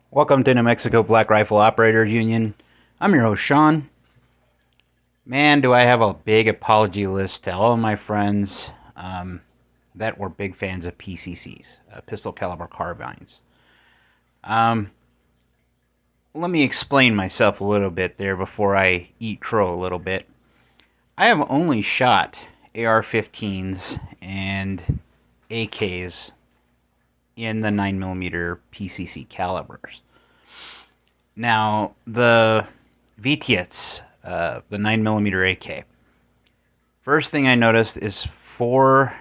Welcome to New Mexico Black Rifle Operators Union. I'm your host, Sean. Man, do I have a big apology list to all of my friends that were big fans of PCCs, pistol caliber carbines. Um, Let me explain myself a little bit there before I eat crow a little bit. I have only shot AR-15s and AKs in the 9mm PCC calibers. Now, the VTX, the 9mm AK. First thing I noticed is for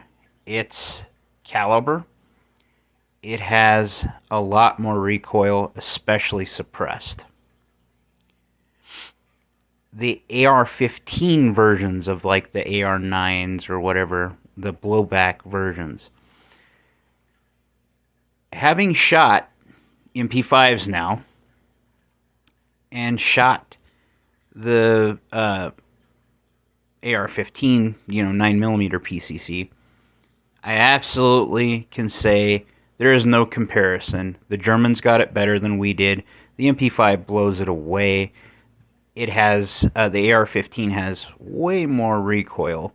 its caliber, it has a lot more recoil, especially suppressed. The AR-15 versions of like the AR-9s or whatever, the blowback versions, having shot MP5s now and shot the AR-15, 9mm PCC, I absolutely can say there is no comparison. The Germans got it better than we did. The MP5 blows it away. It has, the AR-15 has way more recoil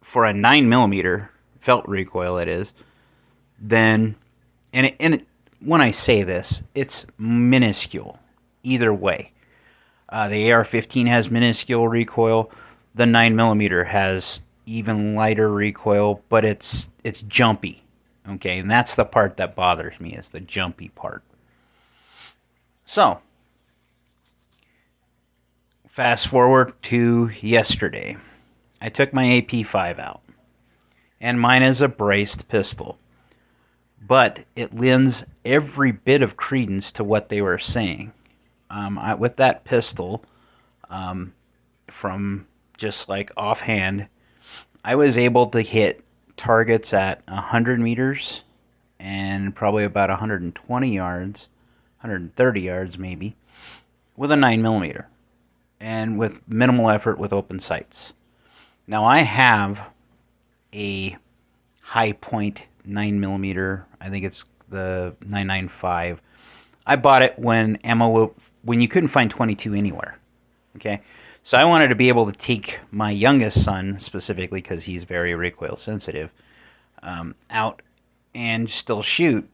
for a 9mm, felt recoil it is, than, when I say this, it's minuscule either way. The AR-15 has minuscule recoil. The 9mm has even lighter recoil, but it's jumpy. Okay, and that's the part that bothers me, is the jumpy part. So, fast forward to yesterday. I took my AP5 out, and mine is a braced pistol, but it lends every bit of credence to what they were saying. With that pistol, from just like offhand, I was able to hit targets at 100 meters and probably about 120 yards, 130 yards maybe, with a 9mm and with minimal effort with open sights. Now I have a high point 9mm, I think it's the 995. I bought it when when you couldn't find 22 anywhere. Okay, so I wanted to be able to take my youngest son, specifically because he's very recoil sensitive, out and still shoot,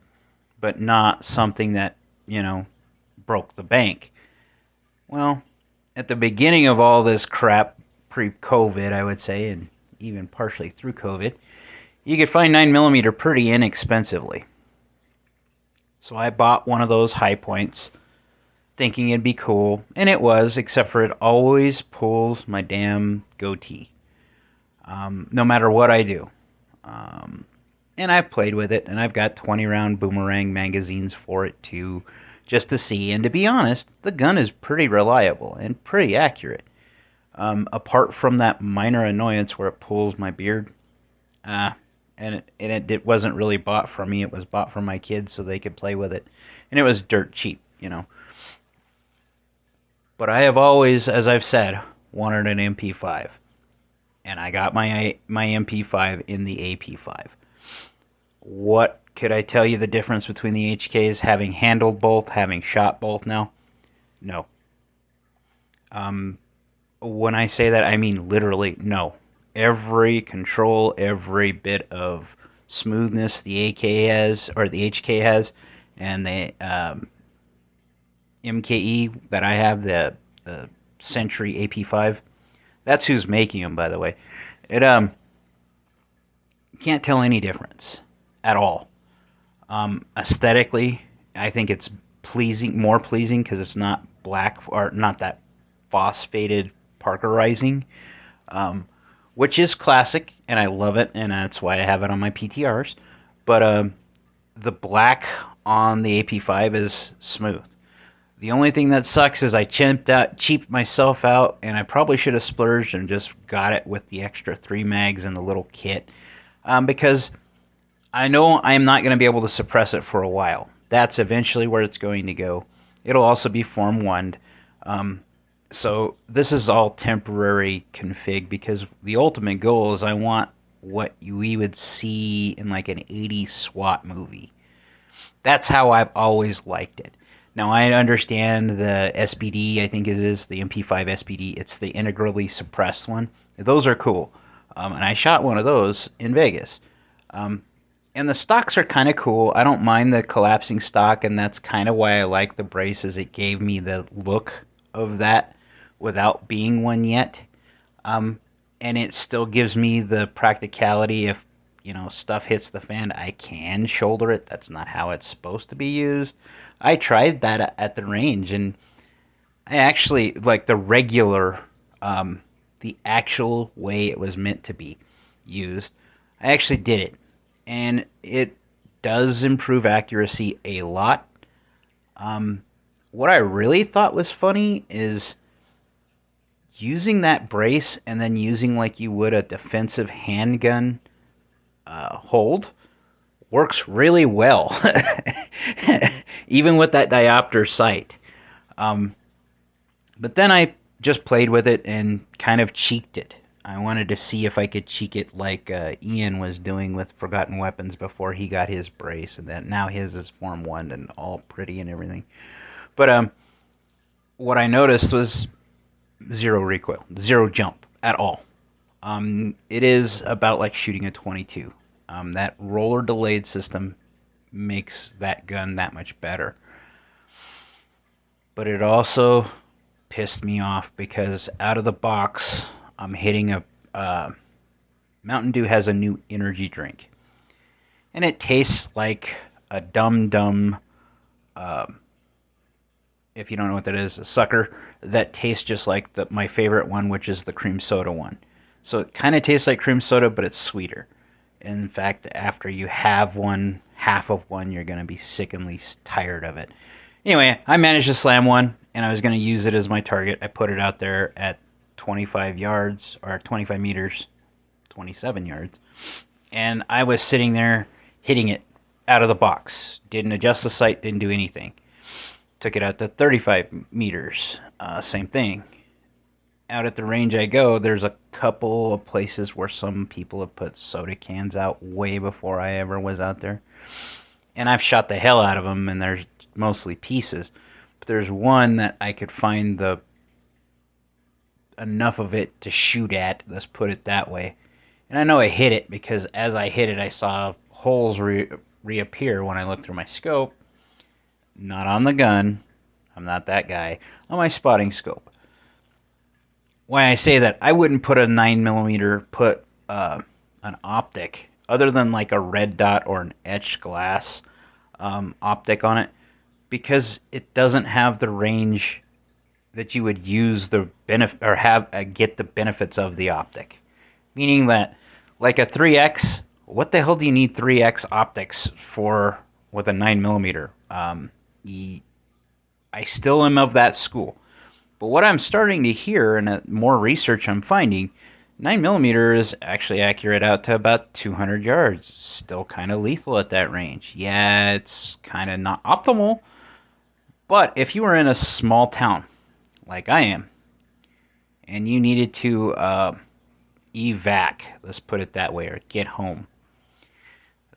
but not something that, broke the bank. Well, at the beginning of all this crap, pre-COVID, I would say, and even partially through COVID, you could find 9mm pretty inexpensively. So I bought one of those high points, thinking it'd be cool, and it was, except for it always pulls my damn goatee, no matter what I do. And I've played with it, and I've got 20-round boomerang magazines for it too, just to see. And to be honest, the gun is pretty reliable and pretty accurate. Apart from that minor annoyance where it pulls my beard, and it wasn't really bought for me. It was bought for my kids so they could play with it, and it was dirt cheap, But I have always, as I've said, wanted an MP5, and I got my MP5 in the AP5. What could I tell you the difference between the HKs, having handled both, having shot both now? No. When I say that, I mean literally no. Every control, every bit of smoothness the AK has, or the HK has, and the MKE that I have, the Century AP5, that's who's making them, by the way. It can't tell any difference at all. Aesthetically, I think it's more pleasing because it's not black, or not that phosphated Parkerizing, which is classic, and I love it, and that's why I have it on my PTRs. But the black on the AP5 is smooth. The only thing that sucks is I cheaped myself out, and I probably should have splurged and just got it with the extra 3 mags and the little kit, because I know I'm not going to be able to suppress it for a while. That's eventually where it's going to go. It'll also be Form 1'd. So this is all temporary config, because the ultimate goal is I want what we would see in like an 80s SWAT movie. That's how I've always liked it. Now I understand the SBD, I think it is the MP5 SBD. It's the integrally suppressed one. Those are cool, and I shot one of those in Vegas. Um, and the stocks are kind of cool. I don't mind the collapsing stock, and that's kind of why I like the braces. It gave me the look of that without being one yet. And it still gives me the practicality if stuff hits the fan, I can shoulder it. That's not how it's supposed to be used. I tried that at the range, and I actually like the actual way it was meant to be used. I actually did it, and it does improve accuracy a lot. What I really thought was funny is using that brace and then using like you would a defensive handgun hold works really well, even with that diopter sight. But then I just played with it and kind of cheeked it. I wanted to see if I could cheek it like Ian was doing with Forgotten Weapons before he got his brace, and then now his is Form 1 and all pretty and everything. But what I noticed was zero recoil, zero jump at all. It is about like shooting a 22. That roller delayed system makes that gun that much better. But it also pissed me off because out of the box, I'm hitting Mountain Dew has a new energy drink. And it tastes like a dumb, if you don't know what that is, a sucker that tastes just like my favorite one, which is the cream soda one. So it kind of tastes like cream soda, but it's sweeter. In fact, after you have half of one, you're going to be sickeningly tired of it. Anyway, I managed to slam one, and I was going to use it as my target. I put it out there at 25 yards, or 25 meters, 27 yards. And I was sitting there hitting it out of the box. Didn't adjust the sight, didn't do anything. Took it out to 35 meters, same thing. Out at the range I go, there's a couple of places where some people have put soda cans out way before I ever was out there. And I've shot the hell out of them, and there's mostly pieces. But there's one that I could find enough of it to shoot at, let's put it that way. And I know I hit it because as I hit it, I saw holes reappear when I looked through my scope. Not on the gun. I'm not that guy. On my spotting scope. Why I say that, I wouldn't put a 9mm, an optic, other than like a red dot or an etched glass optic on it, because it doesn't have the range that you would use the benefit or get the benefits of the optic. Meaning that, like a 3x, what the hell do you need 3x optics for with a 9mm? I still am of that school. But what I'm starting to hear, and more research I'm finding, 9mm is actually accurate out to about 200 yards. Still kind of lethal at that range. Yeah, it's kind of not optimal. But if you were in a small town, like I am, and you needed to evac, let's put it that way, or get home,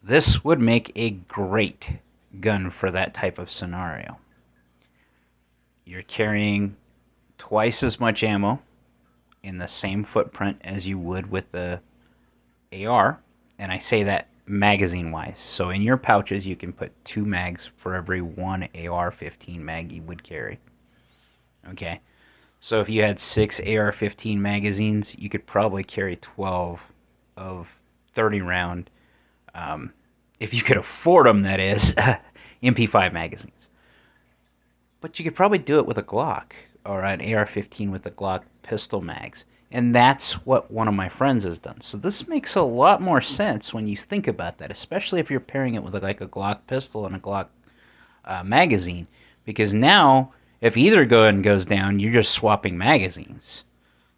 this would make a great gun for that type of scenario. You're carrying twice as much ammo in the same footprint as you would with the AR, and I say that magazine wise. So in your pouches you can put 2 mags for every one AR-15 mag you would carry. Okay, so if you had 6 AR-15 magazines, you could probably carry 12 of 30 round, if you could afford them, that is, MP5 magazines. But you could probably do it with a Glock or an AR-15 with the Glock pistol mags. And that's what one of my friends has done. So this makes a lot more sense when you think about that, especially if you're pairing it with like a Glock pistol and a Glock magazine. Because now, if either gun goes down, you're just swapping magazines.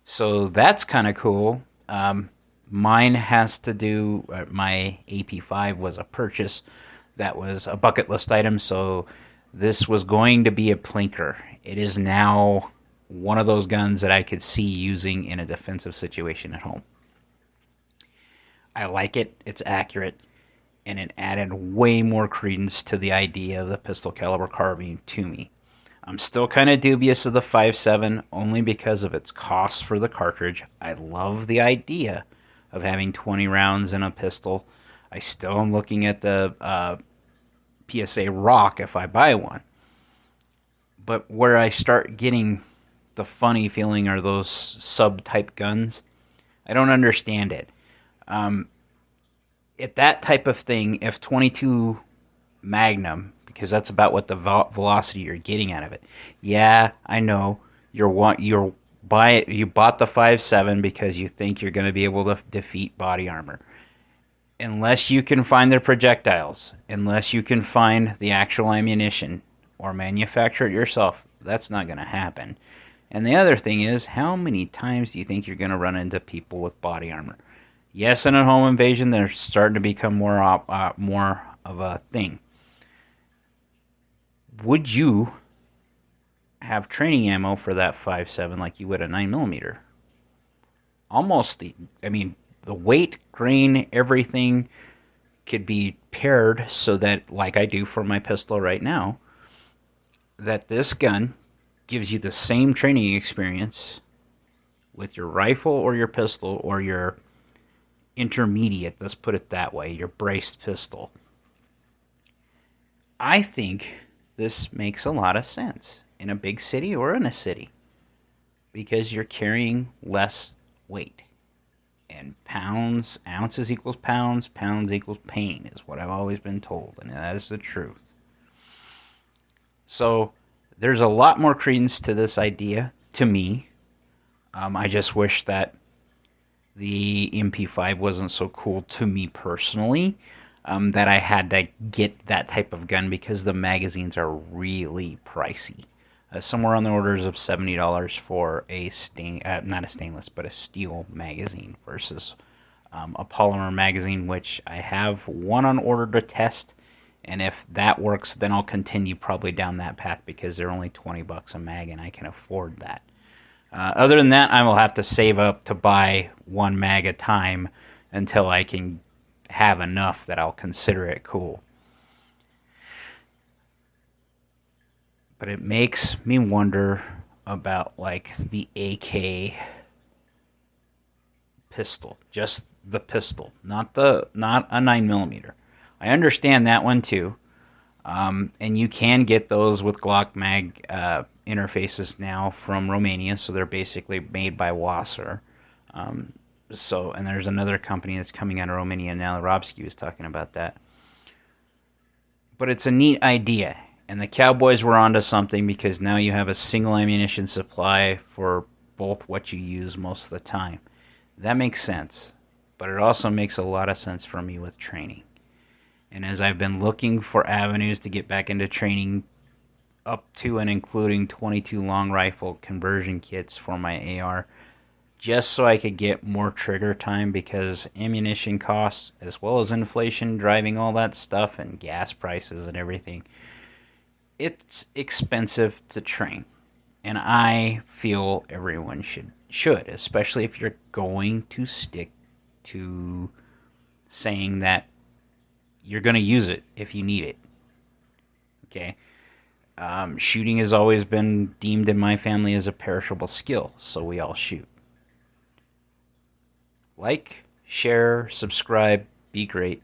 So that's kind of cool. Mine has to do, my AP5 was a purchase that was a bucket list item, so this was going to be a plinker. It is now one of those guns that I could see using in a defensive situation at home. I like it. It's accurate. and it added way more credence to the idea of the pistol caliber carbine to me. I'm still kind of dubious of the 5.7 only because of its cost for the cartridge. I love the idea of having 20 rounds in a pistol. I still am looking at the PSA Rock if I buy one. But where I start getting the funny feeling are those sub-type guns. I don't understand it. At that type of thing, if 22 Magnum, because that's about what the velocity you're getting out of it. Yeah, I know you bought the 5.7 because you think you're going to be able to defeat body armor. Unless you can find the projectiles, unless you can find the actual ammunition or manufacture it yourself, that's not going to happen. And the other thing is, how many times do you think you're going to run into people with body armor? Yes, in a home invasion, they're starting to become more of a thing. Would you have training ammo for that 5.7 like you would a 9mm? Almost, the weight, grain, everything could be paired so that, like I do for my pistol right now, that this gun gives you the same training experience with your rifle or your pistol or your intermediate, let's put it that way, your braced pistol. I think this makes a lot of sense in a big city or in a city because you're carrying less weight. And ounces equals pounds equals pain is what I've always been told, and that is the truth. So there's a lot more credence to this idea, to me. I just wish that the MP5 wasn't so cool to me personally, that I had to get that type of gun because the magazines are really pricey. Somewhere on the orders of $70 for not a stainless, but a steel magazine versus a polymer magazine, which I have one on order to test. And if that works, then I'll continue probably down that path because they're only $20 a mag and I can afford that. Other than that, I will have to save up to buy one mag a time until I can have enough that I'll consider it cool. But it makes me wonder about like the AK pistol, just the pistol, not a 9mm. I understand that one too, and you can get those with Glock mag interfaces now from Romania, so they're basically made by Wasser. And there's another company that's coming out of Romania now. Robsky was talking about that. But it's a neat idea. And the Cowboys were onto something because now you have a single ammunition supply for both what you use most of the time. That makes sense. But it also makes a lot of sense for me with training. And as I've been looking for avenues to get back into training up to and including 22 long rifle conversion kits for my AR, just so I could get more trigger time because ammunition costs, as well as inflation driving all that stuff and gas prices and everything, it's expensive to train. And I feel everyone should, especially if you're going to stick to saying that you're going to use it if you need it. Okay? Shooting has always been deemed in my family as a perishable skill, so we all shoot. Like, share, subscribe, be great.